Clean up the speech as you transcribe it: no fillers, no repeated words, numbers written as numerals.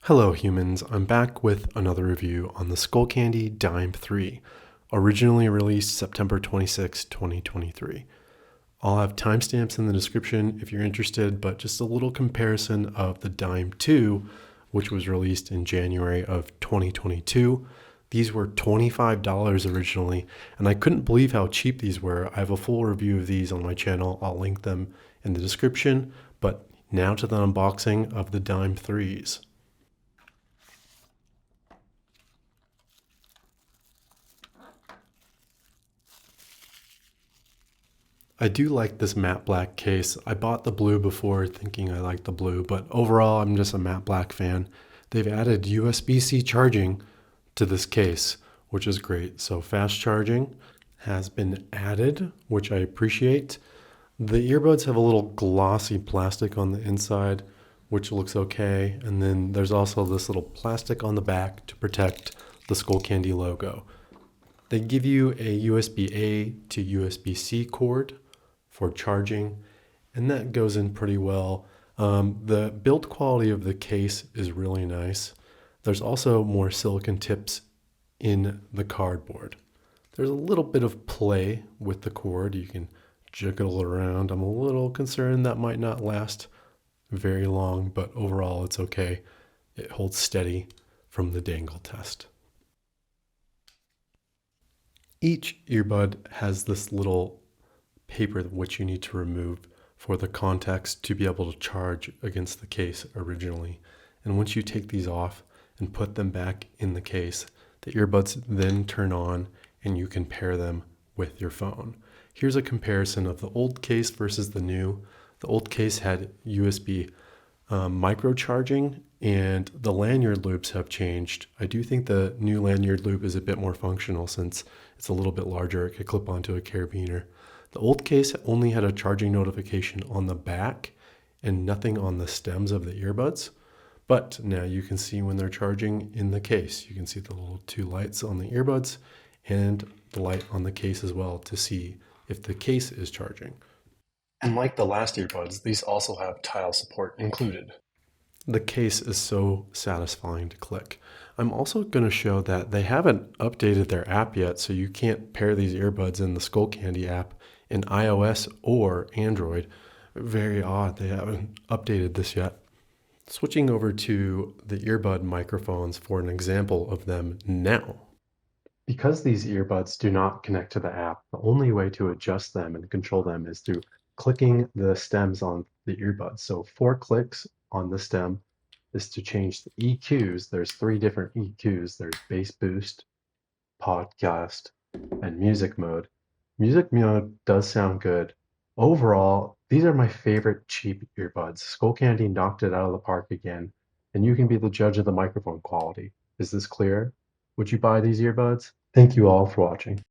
Hello humans, I'm back with another review on the Skullcandy Dime 3, originally released September 26, 2023. I'll have timestamps in the description if you're interested, but just a little comparison of the Dime 2, which was released in January of 2022. These were $25 originally, and I couldn't believe how cheap these were. I have a full review of these on my channel. I'll link them in the description, but now to the unboxing of the Dime 3s. I do like this matte black case. I bought the blue before thinking I liked the blue, but overall I'm just a matte black fan. They've added USB-C charging to this case, which is great. So fast charging has been added, which I appreciate. The earbuds have a little glossy plastic on the inside, which looks okay. And then there's also this little plastic on the back to protect the Skullcandy logo. They give you a USB-A to USB-C cord for charging, and that goes in pretty well. The build quality of the case is really nice. There's also more silicone tips in the cardboard. There's a little bit of play with the cord. You can jiggle it around. I'm a little concerned that might not last very long, but overall it's okay. It holds steady from the dangle test. Each earbud has this little paper which you need to remove for the contacts to be able to charge against the case originally. And once you take these off and put them back in the case, the earbuds then turn on and you can pair them with your phone. Here's a comparison of the old case versus the new. The old case had USB micro charging, and the lanyard loops have changed. I do think the new lanyard loop is a bit more functional since it's a little bit larger. It could clip onto a carabiner. The old case only had a charging notification on the back and nothing on the stems of the earbuds. But now you can see when they're charging in the case. You can see the little two lights on the earbuds and the light on the case as well to see if the case is charging. And like the last earbuds, these also have tile support included. The case is so satisfying to click. I'm also going to show that they haven't updated their app yet, so you can't pair these earbuds in the Skullcandy app in iOS or Android. Very odd, they haven't updated this yet. Switching over to the earbud microphones for an example of them now. Because these earbuds do not connect to the app, the only way to adjust them and control them is through clicking the stems on the earbuds. So 4 clicks on the stem is to change the EQs. There's 3 different EQs. There's bass boost, podcast, and music mode. Music mode does sound good. Overall, these are my favorite cheap earbuds. Skullcandy knocked it out of the park again, and you can be the judge of the microphone quality. Is this clear? Would you buy these earbuds? Thank you all for watching.